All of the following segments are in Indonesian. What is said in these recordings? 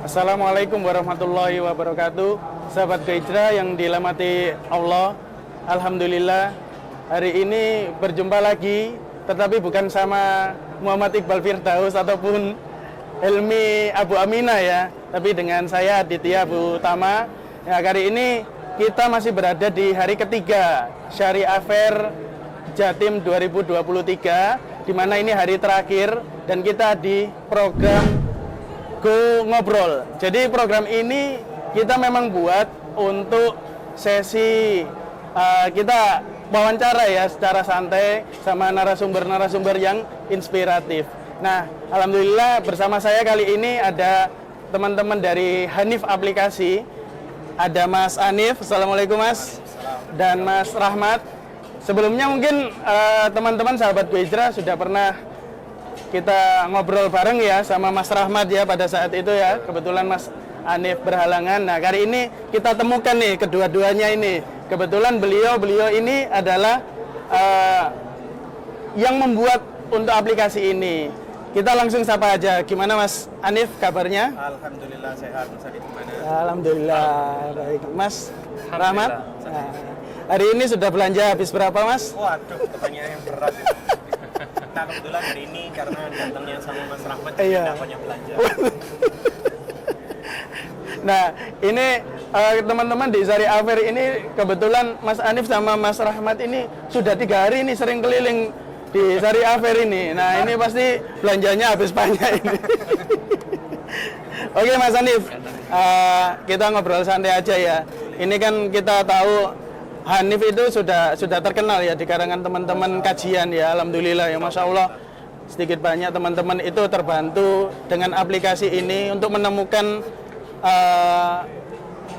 Assalamualaikum warahmatullahi wabarakatuh. Sahabat Gahijrah yang dirahmati Allah, alhamdulillah hari ini berjumpa lagi, tetapi bukan sama Muhammad Iqbal Firdaus ataupun Helmi Abu Aminah ya, tapi dengan saya Aditya Abu Tama. Ya, kali ini kita masih berada di hari ketiga Syariah Fair Jatim 2023, di mana ini hari terakhir dan kita di program Go Ngobrol. Jadi program ini kita memang buat untuk sesi kita wawancara ya secara santai sama narasumber-narasumber yang inspiratif. Nah, alhamdulillah bersama saya kali ini ada teman-teman dari Hanif Aplikasi. Ada Mas Anif, Assalamualaikum Mas, dan Mas Rahmat. Sebelumnya mungkin teman-teman sahabat Gahijrah sudah pernah kita ngobrol bareng ya sama Mas Rahmat ya pada saat itu ya. Kebetulan Mas Anif berhalangan. Nah, kali ini kita temukan nih kedua-duanya ini. Kebetulan beliau ini adalah yang membuat untuk aplikasi ini. Kita langsung sapa aja. Gimana Mas Anif kabarnya? Alhamdulillah sehat. Mas Adi gimana? Alhamdulillah baik. Mas Rahmat? Nah, hari ini sudah belanja habis berapa Mas? Waduh, pertanyaan yang berat. Nah, kebetulan hari ini karena datangnya sama Mas Rahmat, Iya. tidak banyak belanja. Nah, ini teman-teman di Syariah Fair ini kebetulan Mas Anif sama Mas Rahmat ini sudah 3 hari ini sering keliling di Syariah Fair ini. Nah, ini pasti belanjanya habis banyak ini. Oke Mas Anif, kita ngobrol santai aja ya. Ini kan kita tahu Hanif itu sudah terkenal ya di kalangan teman-teman kajian ya, alhamdulillah ya, masya Allah sedikit banyak teman-teman itu terbantu dengan aplikasi ini untuk menemukan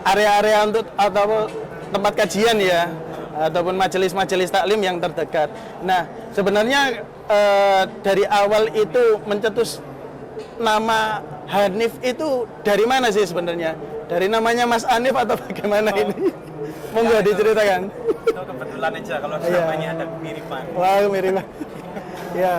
area-area untuk atau tempat kajian ya, ataupun majelis-majelis taklim yang terdekat. Nah, sebenarnya dari awal itu mencetus nama Hanif itu dari mana sih sebenarnya? Dari namanya Mas Anif atau bagaimana ini? Monggo diceritakan. Itu kebetulan aja kalau namanya ada kemiripan. Wah, kemiripan. Ya.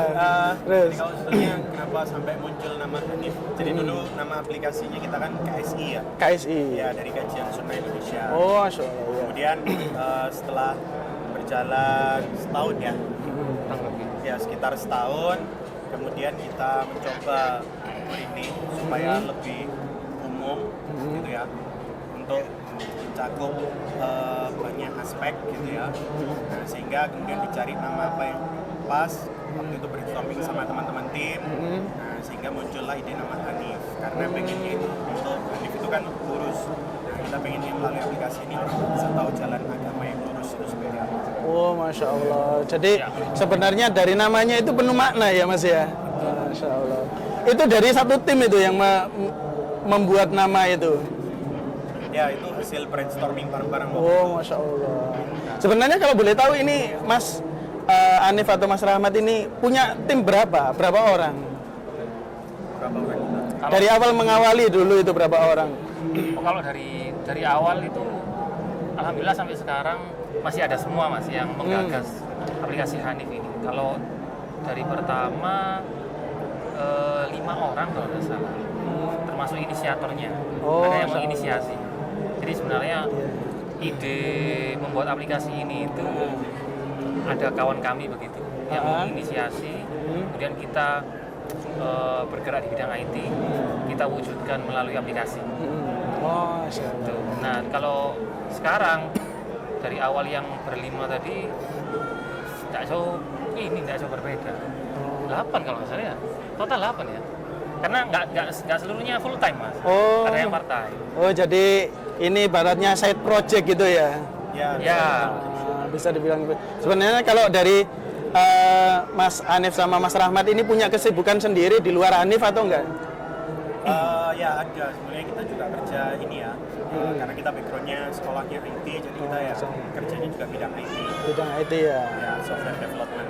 Terus. Jadi kalau sebetulnya kenapa sampai muncul nama Hanif? Jadi dulu nama aplikasinya kita kan KSI ya. KSI. Ya, dari Kajian Sunnah Indonesia. Oh, masya Allah. Ya. Kemudian setelah berjalan setahun ya sekitar setahun, kemudian kita mencoba ini supaya lebih umum gitu ya, untuk mencakup banyak aspek gitu ya. Nah, sehingga kemudian dicari nama apa yang pas. Waktu itu brainstorming sama teman-teman tim. Nah, sehingga muncullah ide nama Hanif, karena pengennya itu untuk Hanif itu kan lurus. Nah, kita pengennya melalui aplikasi ini orang bisa tahu jalan agama yang lurus itu seperti apa. Oh, masya Allah. Jadi sebenarnya dari namanya itu penuh makna ya Mas ya. Masya Allah. Itu dari satu tim itu yang membuat nama itu. Ya, itu hasil brainstorming bareng-bareng. Oh, masya Allah. Sebenarnya kalau boleh tahu ini Mas Anif atau Mas Rahmat ini punya tim berapa? Berapa orang? Berapa orang? Dari awal mengawali dulu itu berapa orang? Kalau dari awal itu alhamdulillah sampai sekarang masih ada semua Mas yang menggagas aplikasi Hanif ini. Kalau dari pertama 5 orang kalau tidak salah, termasuk inisiatornya. Oh, ada yang menginisiasi. Jadi sebenarnya ide membuat aplikasi ini itu ada kawan kami begitu yang menginisiasi, kemudian kita bergerak di bidang IT, kita wujudkan melalui aplikasi. Oh, gitu. Nah, kalau sekarang dari awal yang berlima tadi tidak jauh berbeda. 8 kalau nggak salah ya, total 8 ya. Karena nggak seluruhnya full time Mas. Oh. Ada yang part time. Oh, jadi ini ibaratnya side project gitu ya? Ya. Bisa dibilang gitu. Sebenarnya kalau dari Mas Anif sama Mas Rahmat ini punya kesibukan sendiri di luar Anif atau enggak? Ya ada, sebenarnya kita juga kerja ini ya, karena kita backgroundnya sekolahnya IT, jadi kita ya kerjanya juga bidang IT. Bidang IT ya? Ya, software development.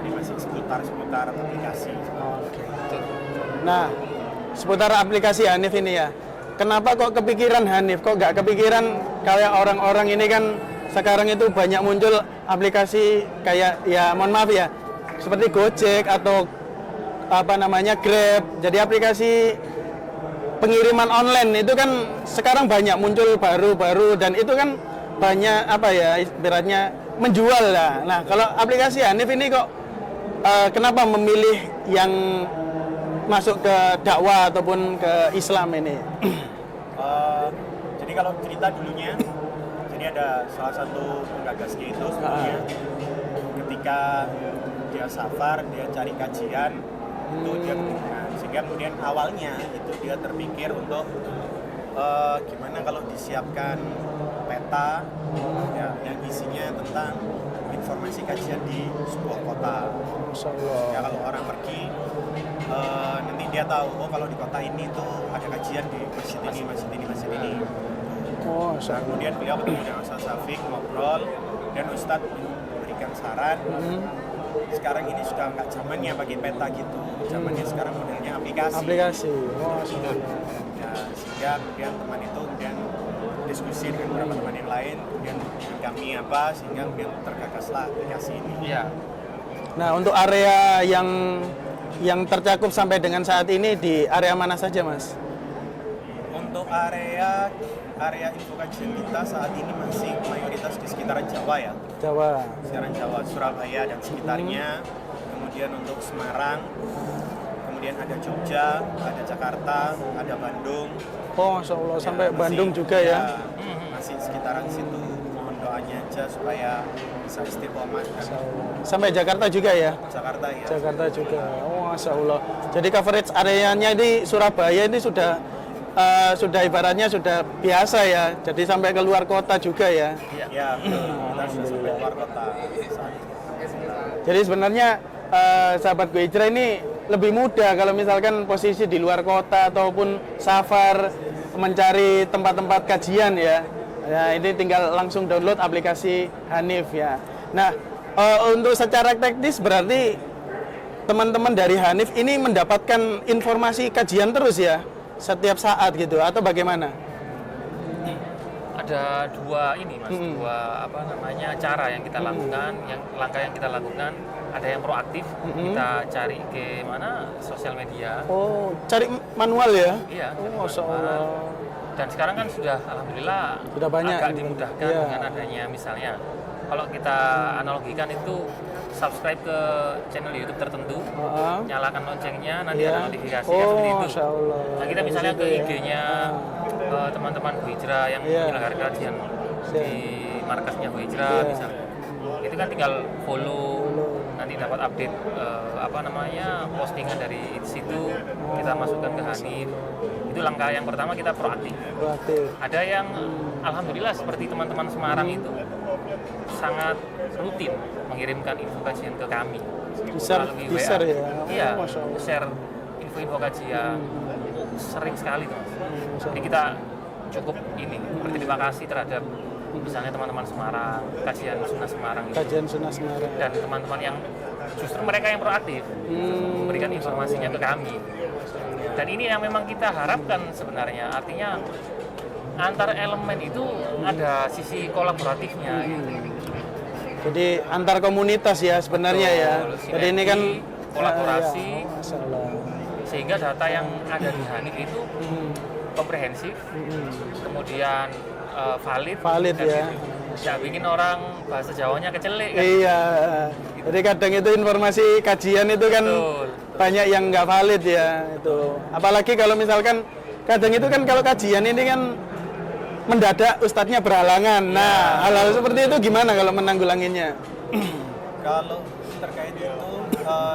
Jadi masih seputar aplikasi. Oke. Nah, seputar aplikasi Hanif ini ya, kenapa kok kepikiran Hanif? Kok nggak kepikiran kayak orang-orang ini kan sekarang itu banyak muncul aplikasi kayak ya mohon maaf ya, seperti Gojek atau apa namanya Grab. Jadi aplikasi pengiriman online itu kan sekarang banyak muncul baru-baru dan itu kan banyak apa ya ibaratnya menjual lah. Nah kalau aplikasi Hanif ini kok kenapa memilih yang masuk ke dakwah ataupun ke Islam ini? Jadi kalau cerita dulunya, jadi ada salah satu penggagasnya itu sebenarnya ketika dia safar, dia cari kajian, itu dia kemudian, sehingga kemudian awalnya itu dia terpikir untuk gimana kalau disiapkan peta ya, yang isinya tentang informasi kajian di sebuah kota. Ya kalau orang pergi nanti dia tahu oh kalau di kota ini tuh ada kajian di masjid ini, masjid ini, masjid ini. Nah, kemudian beliau ketemu dengan Ustaz Syafiq ngobrol dan Ustadz memberikan saran. Sekarang ini sudah nggak zamannya pakai peta gitu, zamannya sekarang modelnya aplikasi. Ya, sehingga kemudian teman itu kemudian diskusi dengan beberapa teman yang lain, kemudian kami apa sehingga kemudian tergagaslah aplikasi ini. Iya. Nah untuk area yang tercakup sampai dengan saat ini di area mana saja Mas? Untuk area info kajian kita saat ini masih mayoritas di sekitaran Jawa ya. Jawa. Sekitaran Jawa, Surabaya dan sekitarnya. Kemudian untuk Semarang, kemudian ada Jogja, ada Jakarta, ada Bandung. Oh, Masya Allah, sampai masih, Bandung juga ya? Masih sekitaran situ. Mohon doanya aja supaya bisa istiqomah. Sampai Jakarta juga ya? Jakarta ya. Jakarta juga. Oh, Masya Allah. Jadi coverage areanya di Surabaya ini sudah ibaratnya sudah biasa ya. Jadi sampai ke luar kota juga ya? Ya, betul. Kita sudah sampai luar kota saat ini. Jadi sebenarnya sahabat Go Hijrah ini lebih mudah kalau misalkan posisi di luar kota ataupun safar mencari tempat-tempat kajian ya. Ya ini tinggal langsung download aplikasi Hanif ya. Nah untuk secara teknis berarti teman-teman dari Hanif ini mendapatkan informasi kajian terus ya setiap saat gitu atau bagaimana? Ada dua ini Mas, dua apa namanya cara yang kita lakukan, langkah yang kita lakukan. Ada yang proaktif, kita cari ke mana sosial media. Oh, cari manual ya? Iya. Oh, Masya Allah. Dan sekarang kan sudah alhamdulillah Sudah banyak agak ini. dimudahkan Iya. dengan adanya misalnya kalau kita analogikan itu subscribe ke channel YouTube tertentu, nyalakan loncengnya, nanti ada notifikasi kan seperti itu. Masya Allah. Nah kita misalnya ke Gitu ya. IG-nya teman-teman Bu Hijrah yang menyelenggarakan kajian di markasnya Bu Hijrah misalnya, itu kan tinggal follow, nanti dapat update apa namanya postingan dari situ, kita masukkan ke Hanif. Itu langkah yang pertama, kita proaktif. Ada yang alhamdulillah seperti teman-teman Semarang itu sangat rutin mengirimkan info kajian ke kami. Melalui WA. Share ya? Iya, Masya Allah. share info kajian. Sering sekali tuh Mas. Jadi kita cukup ini berterima kasih terhadap misalnya teman-teman Semarang, kajian Sunnah Semarang itu. Kajian Sunnah Semarang. Dan teman-teman yang justru mereka yang proaktif memberikan informasinya ke kami. Dan ini yang memang kita harapkan sebenarnya, artinya antar elemen itu ada sisi kolaboratifnya. Jadi antar komunitas ya sebenarnya ya. Jadi ini kan kolaborasi, ya, sehingga data yang ada di Hanif itu komprehensif, kemudian valid ya. Tidak bikin orang bahasa Jawanya kecelek kan? Iya. Jadi kadang itu informasi kajian itu kan banyak yang nggak valid ya itu. Apalagi kalau misalkan kadang itu kan kalau kajian ini kan mendadak ustadznya berhalangan. Nah, hal-hal seperti itu gimana kalau menanggulanginya? Kalau terkait itu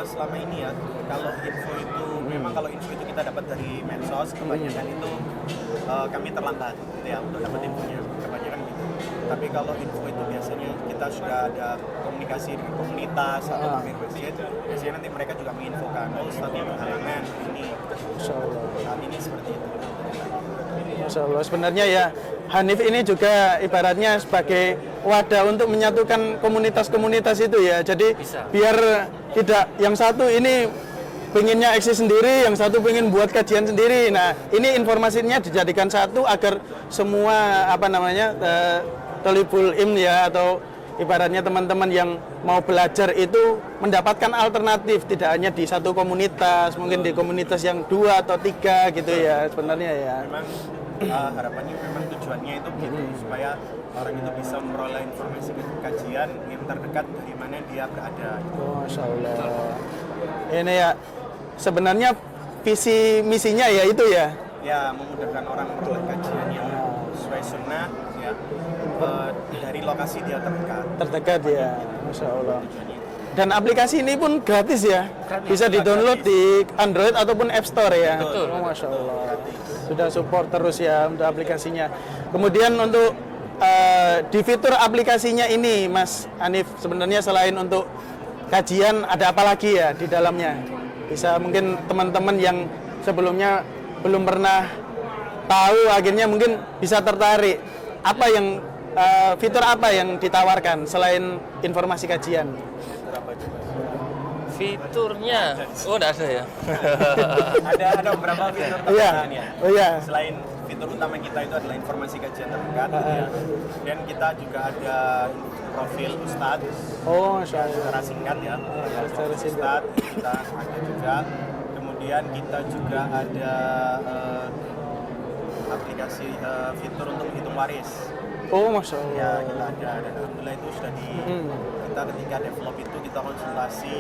selama ini ya, kalau info itu memang kalau info itu kita dapat dari medsos kebanyakan itu kami terlambat gitu ya untuk dapat infonya kebanyakan gitu. Tapi kalau info itu biasanya kita sudah ada komunikasi dengan komunitas atau pemimpin masjid, biasanya nanti mereka juga menginfokan oh ustadznya berhalangan ini. Saat ini seperti itu. Masya Allah, sebenarnya ya Hanif ini juga ibaratnya sebagai wadah untuk menyatukan komunitas-komunitas itu ya. Jadi biar tidak yang satu ini pengennya eksis sendiri, yang satu pengen buat kajian sendiri. Nah, ini informasinya dijadikan satu agar semua apa namanya thalibul ilm ya atau ibaratnya teman-teman yang mau belajar itu mendapatkan alternatif, tidak hanya di satu komunitas, mungkin di komunitas yang 2 atau 3 gitu ya sebenarnya ya. Memang harapannya memang tujuannya itu begitu, supaya orang itu bisa memperoleh informasi kajian yang terdekat dari mana dia berada. Oh, Masya Allah. Ini ya sebenarnya visi misinya ya itu ya. Ya, memudahkan orang memperoleh kajian yang sesuai sunnah ya, dari lokasi dia Terdekat ya, Masya Allah. tujuannya. Dan aplikasi ini pun gratis ya, Gratis. bisa di-download di Android ataupun App Store ya. Betul. Oh, Masya Allah. Sudah support terus ya untuk aplikasinya. Kemudian untuk di fitur aplikasinya ini, Mas Hanif, sebenarnya selain untuk kajian ada apa lagi ya di dalamnya? Bisa mungkin teman-teman yang sebelumnya belum pernah tahu, akhirnya mungkin bisa tertarik. Apa yang fitur apa yang ditawarkan selain informasi kajian? Fiturnya, oh enggak ada ya. Ada beberapa fitur Iya. tambahan ya. Oh iya. Selain fitur utama kita itu adalah informasi kajian terdekat, ya. Dan kita juga ada profil Ustadz Oh, Masya Allah. secara singkat ya. secara singkat. Ustadz kita ada juga. Kemudian kita juga ada aplikasi fitur untuk menghitung waris. Oh, Masya Ya, Allah. kita ada, dan alhamdulillah itu sudah kita ketika develop itu kita konsultasi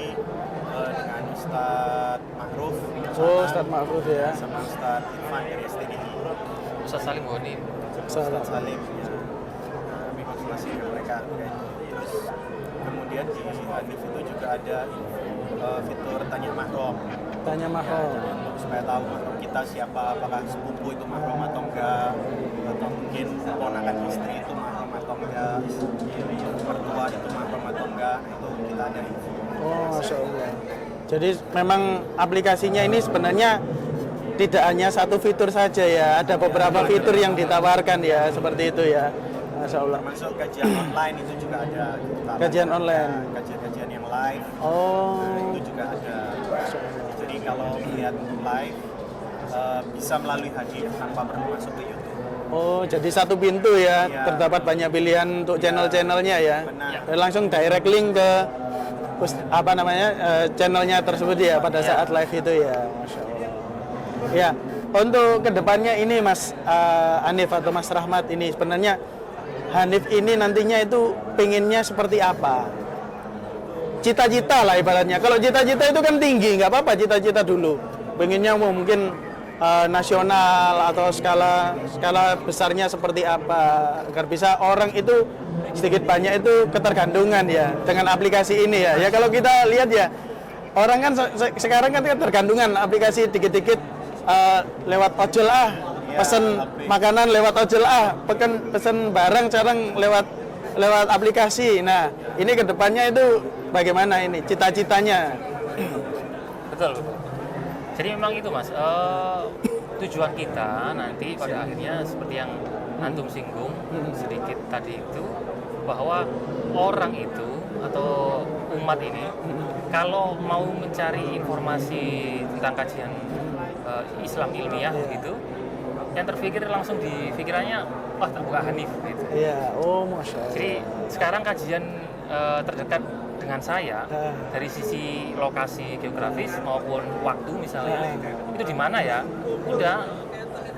dengan Ustadz Ma'ruf Oh, Ustadz Ma'ruf ya. sama Ustadz Irfan dari STDI, Ustaz Salim Goni. Ustadz Salim ya. Kami konsultasi dengan mereka terkait itu. Terus kemudian di Hanif itu juga ada fitur tanya mahram. Tanya mahal. Untuk supaya tahu mahram kita siapa, apakah sepupu itu mahram atau enggak, atau mungkin ponakan istri itu mahram atau enggak, mertua itu mahram atau enggak. Nah, itu kita ada info. Oh, Masya Allah. Jadi memang aplikasinya ini sebenarnya tidak hanya satu fitur saja ya, ada beberapa fitur yang ditawarkan ya, seperti itu ya. Masya Allah. Termasuk kajian online itu juga ada. Kita Kajian lakukan online. Kajian-kajian yang live, Oh, itu juga ada. Jadi kalau melihat live bisa melalui hadis tanpa perlu masuk ke YouTube. oh, jadi satu pintu ya, Iya. terdapat banyak pilihan untuk channel-channelnya ya. Benar. Dan langsung direct link ke apa namanya channelnya tersebut ya pada saat live itu ya, Masya Allah. Ya, untuk kedepannya ini Mas Hanif atau Mas Rahmat ini sebenarnya Hanif ini nantinya itu pengennya seperti apa? Cita-cita lah ibaratnya. Kalau cita-cita itu kan tinggi, nggak apa-apa cita-cita dulu. Pengennya mungkin nasional atau skala besarnya seperti apa agar bisa orang itu sedikit banyak itu ketergantungan ya dengan aplikasi ini ya. Ya kalau kita lihat ya orang kan sekarang kan ketergantungan aplikasi dikit-dikit lewat ojol pesen makanan lewat ojol pesen barang sekarang lewat aplikasi. Nah ini kedepannya itu bagaimana ini cita-citanya? Betul. Jadi memang itu Mas, tujuan kita nanti pada akhirnya seperti yang antum singgung sedikit tadi itu, bahwa orang itu atau umat ini kalau mau mencari informasi tentang kajian Islam ilmiah gitu, yang terpikir langsung di pikirannya, wah terbuka Hanif gitu. Iya, oh Masya Allah. Jadi sekarang kajian terdekat dengan saya dari sisi lokasi geografis maupun waktu misalnya itu di mana ya, udah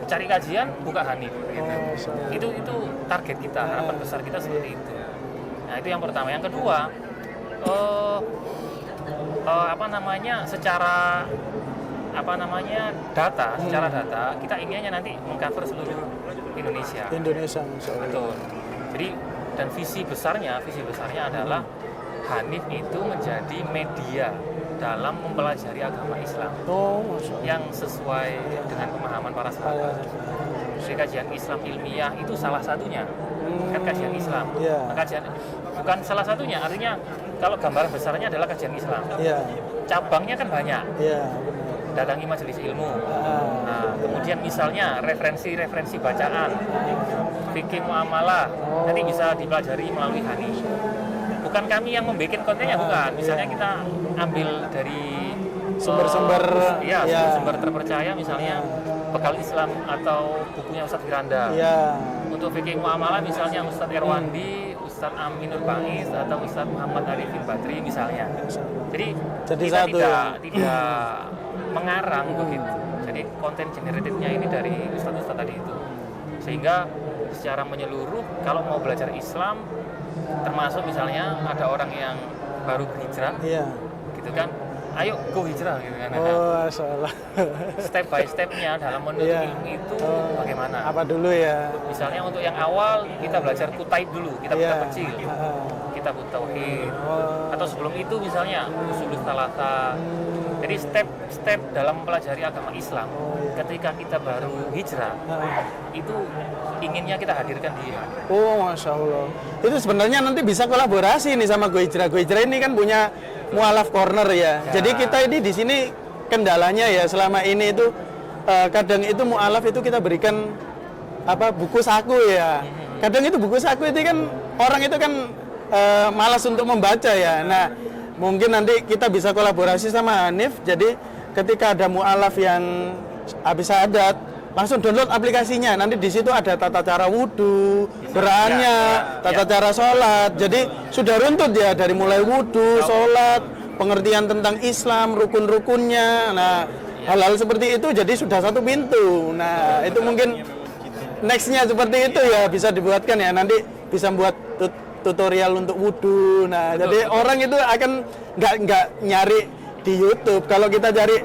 cari kajian buka Hanif gitu. Itu target kita, harapan besar kita seperti itu. Nah itu yang pertama. Yang kedua secara data kita inginnya nanti mengcover seluruh Indonesia. Indonesia, Masya Allah. Betul. Jadi dan visi besarnya adalah Hanif itu menjadi media dalam mempelajari agama Islam Oh, Masya Allah. yang sesuai dengan pemahaman para sahabat. Jadi kajian Islam ilmiah itu salah satunya, kan kajian Islam. Iya. Nah, kajian bukan salah satunya, artinya kalau gambaran besarnya adalah kajian Islam. Iya, Cabangnya kan banyak. iya. Datangi majelis ilmu. Nah, kemudian misalnya referensi bacaan, fikih muamalah, nanti bisa dipelajari melalui Hanif. Bukan kami yang membuat kontennya, bukan. Misalnya kita ambil dari Sumber-sumber, ya. sumber terpercaya, misalnya Bekal Islam atau bukunya Ustadz Firanda. Iya. Untuk fikih muamalah misalnya Ustadz Irwandi, Ustadz Ustadz Aminur Bangis atau Ustadz Muhammad Arifin Badri misalnya. Jadi kita satu tidak mengarang begitu. Jadi konten generatifnya ini dari ustadz-ustadz tadi itu. Sehingga secara menyeluruh kalau mau belajar Islam, termasuk misalnya ada orang yang baru berhijrah, Iya. gitu kan, ayo go hijrah gitu kan. Oh, salah. Step by stepnya dalam menuntut Iya. ilmu itu bagaimana? Apa dulu ya? Misalnya untuk yang awal kita belajar kutaib dulu, kitab Iya. kecil, kitab tauhid, Oh. atau sebelum itu misalnya usulul thalatha. Jadi step-step dalam mempelajari agama Islam, ketika kita baru hijrah, itu inginnya kita hadirkan dia. Oh, Masya Allah. Itu sebenarnya nanti bisa kolaborasi nih sama Go Hijrah. Go Hijrah ini kan punya mualaf corner ya. Jadi kita ini di sini kendalanya ya selama ini itu kadang itu mualaf itu kita berikan buku saku ya. Kadang itu buku saku itu kan orang itu kan malas untuk membaca ya. Nah, mungkin nanti kita bisa kolaborasi sama Hanif. Jadi ketika ada mualaf yang habis adat, langsung download aplikasinya. Nanti di situ ada tata cara wudhu, doanya, tata cara sholat. Jadi sudah runtut ya dari mulai wudhu, sholat, pengertian tentang Islam, rukun-rukunnya. Nah, hal-hal seperti itu jadi sudah satu pintu. Nah, itu mungkin nextnya seperti itu ya bisa dibuatkan ya. Nanti bisa buat tutorial untuk wudhu. Nah, jadi orang itu akan nggak nyari di YouTube. Kalau kita cari,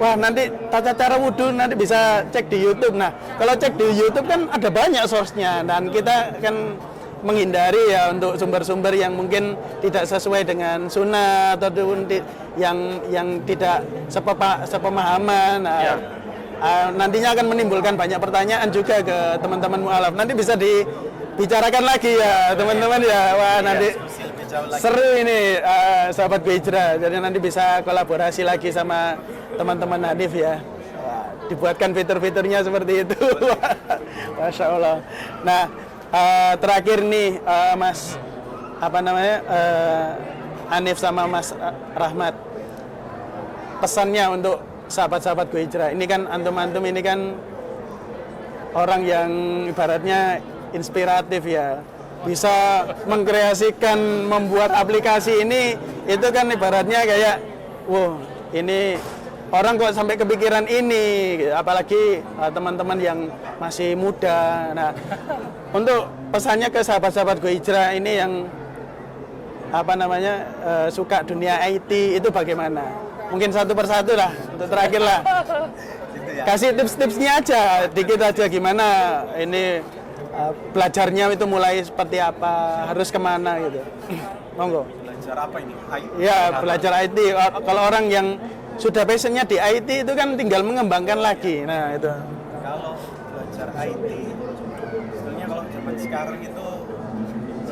wah nanti tata cara wudhu nanti bisa cek di YouTube. Nah, kalau cek di YouTube kan ada banyak source-nya dan kita kan menghindari ya untuk sumber-sumber yang mungkin tidak sesuai dengan sunnah atau yang tidak sepemahaman. Nah, nantinya akan menimbulkan banyak pertanyaan juga ke teman-teman mualaf. Nanti bisa dibicarakan lagi ya teman-teman ya. Wah nanti seru ini sahabat Go Hijrah. Jadi nanti bisa kolaborasi lagi sama teman-teman Hanif ya. Wah, dibuatkan fitur-fiturnya seperti itu. Masya Allah. Nah terakhir nih Mas Hanif sama Mas Rahmat, pesannya untuk sahabat-sahabat Go Hijrah. Ini kan antum-antum ini kan orang yang ibaratnya inspiratif ya. Bisa mengkreasikan, membuat aplikasi ini, itu kan ibaratnya kayak, wow, ini orang kok sampai kepikiran ini, apalagi teman-teman yang masih muda. Nah, untuk pesannya ke sahabat-sahabat Go Hijrah ini yang suka dunia IT itu bagaimana? Mungkin satu persatu lah, untuk terakhir lah. Kasih tips-tipsnya aja, dikit aja gimana ini belajarnya itu mulai seperti apa, harus kemana gitu. Monggo. Belajar apa ini? IT? Ya, belajar IT. Kalau orang yang sudah passionnya di IT itu kan tinggal mengembangkan lagi. Nah, itu. Kalau belajar IT, sebenarnya kalau zaman sekarang itu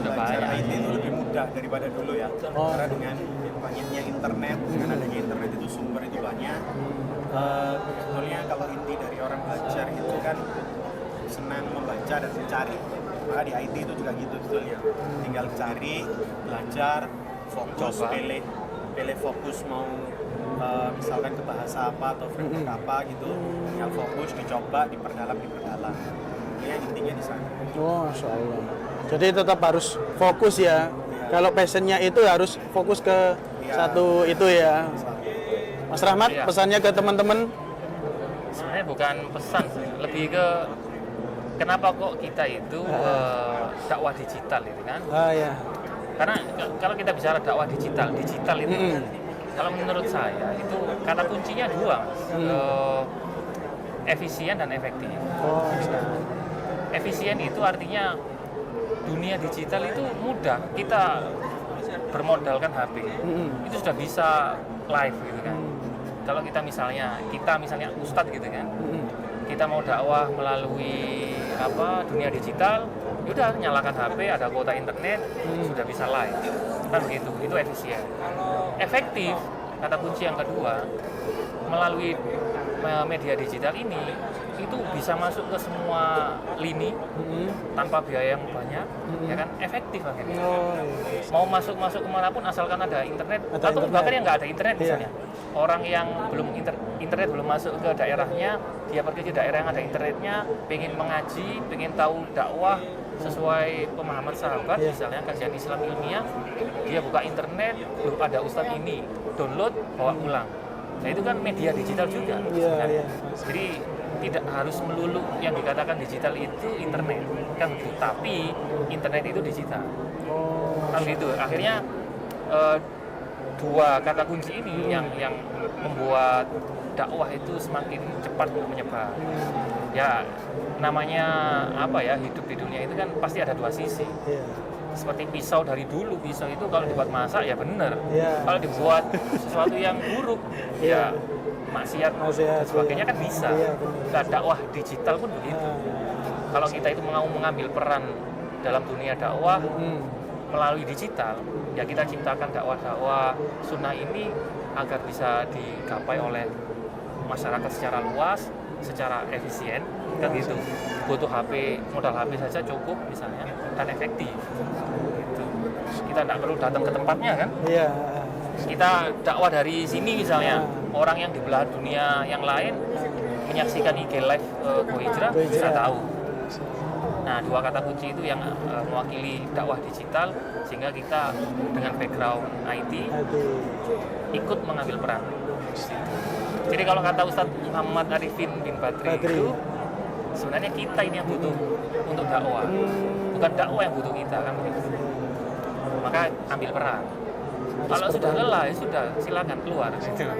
belajar IT itu lebih mudah daripada dulu ya. Karena dengan banyaknya internet, dengan adanya internet itu sumber itu banyak. Sebetulnya kalau inti dari orang belajar itu kan senang membaca dan mencari. Maka di IT itu juga gitu sebetulnya. Tinggal cari, belajar, fokus, pilih fokus mau misalkan ke bahasa apa atau framework apa gitu. Tinggal fokus, dicoba, diperdalam. Ini intinya di sana. Oh, Masya Allah. Jadi tetap harus fokus ya. Kalau passionnya itu harus fokus ke satu itu ya. Mas Rahmat, pesannya ke teman-teman? Sebenarnya bukan pesan sih, lebih ke kenapa kok kita itu dakwah digital itu kan? Ya. Karena kalau kita bicara dakwah digital itu kalau menurut saya itu kata kuncinya dua, Mas. Efisien dan efektif. Efisien itu artinya dunia digital itu mudah, kita bermodalkan HP itu sudah bisa live gitu kan. Kalau kita misalnya ustadz gitu kan, kita mau dakwah melalui dunia digital, yaudah nyalakan HP, ada kuota internet, sudah bisa live kan begitu. Itu efisien. Efektif, kata kunci yang kedua, melalui media digital ini itu bisa masuk ke semua lini tanpa biaya yang banyak, ya kan, efektif akhirnya. Mau masuk kemanapun asalkan ada internet, atau bahkan yang nggak ada internet misalnya, orang yang belum internet belum masuk ke daerahnya, dia pergi ke daerah yang ada internetnya, pengen mengaji, pengen tahu dakwah, sesuai pemahaman sahabat, Iya. misalnya kajian Islam ilmiah, dia buka internet, loh ada ustadz ini, download, bawa pulang. Nah itu kan media digital juga. Iya, Nah, iya. jadi tidak harus melulu yang dikatakan digital itu internet, kan gitu. Tapi internet itu digital. Kan gitu. Akhirnya dua kata kunci ini yang membuat dakwah itu semakin cepat menyebar. Ya namanya apa ya, hidup di dunia itu kan pasti ada dua sisi. Iya. Seperti pisau dari dulu, pisau itu kalau dibuat masak ya benar. Iya. Kalau dibuat sesuatu yang buruk Iya. ya maksiat dan Maksiat, sebagainya iya. kan bisa. Iya, benar. Nah, dakwah digital pun begitu. Kalau kita itu mau mengambil peran dalam dunia dakwah melalui digital, ya kita ciptakan dakwah-dakwah sunnah ini agar bisa digapai oleh masyarakat secara luas, secara efisien, kan gitu. Butuh HP, modal HP saja cukup misalnya, dan efektif. Gitu. Kita tidak perlu datang ke tempatnya kan? Iya. Kita dakwah dari sini misalnya, orang yang di belahan dunia yang lain menyaksikan IG live Go Hijrah bisa tahu. Nah, dua kata kunci itu yang mewakili dakwah digital, sehingga kita dengan background IT ikut mengambil peran. Jadi kalau kata Ustadz Muhammad Arifin bin Badri itu, sebenarnya kita ini yang butuh untuk dakwah, bukan dakwah yang butuh kita kan begitu. Maka ambil peran. Kalau sudah lelah ya sudah, silakan keluar gitu.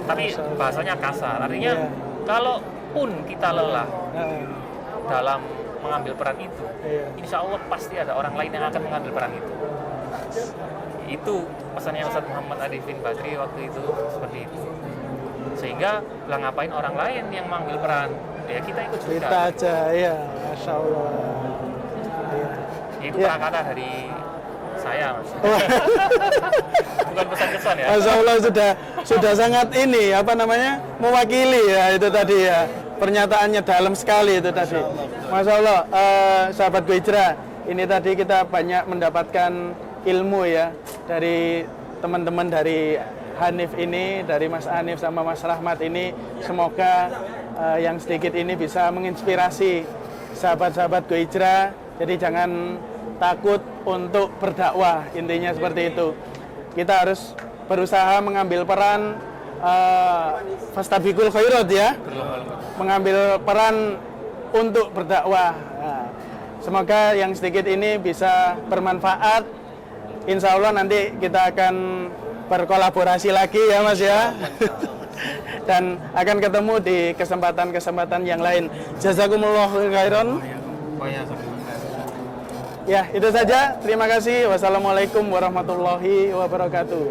Tapi bahasanya kasar, artinya kalaupun kita lelah dalam mengambil peran itu, insya Allah pasti ada orang lain yang akan mengambil peran itu. Itu pesannya Ustadz Muhammad Arifin Badri waktu itu seperti itu. Sehingga lah ngapain orang lain yang mengambil peran, ya kita ikut juga. Kita aja, ya, Masya Allah. Ya. Itu kata dari saya, Mas. Bukan pesan-kesan ya. Masya Allah sudah sangat ini apa namanya mewakili ya itu tadi ya, pernyataannya dalam sekali itu tadi. Masya Allah, sahabat Go Hijrah, ini tadi kita banyak mendapatkan ilmu ya dari teman-teman dari Hanif ini, dari Mas Hanif sama Mas Rahmat ini. Semoga yang sedikit ini bisa menginspirasi sahabat-sahabat Go Hijrah. Jadi jangan takut untuk berdakwah, intinya seperti itu. Kita harus berusaha mengambil peran fastabiqul khairat ya, mengambil peran untuk berdakwah. Nah, semoga yang sedikit ini bisa bermanfaat. Insya Allah nanti kita akan berkolaborasi lagi ya Mas ya. Dan akan ketemu di kesempatan-kesempatan yang lain. Jazakumullahu khairan. Ya, itu saja. Terima kasih. Wassalamualaikum warahmatullahi wabarakatuh.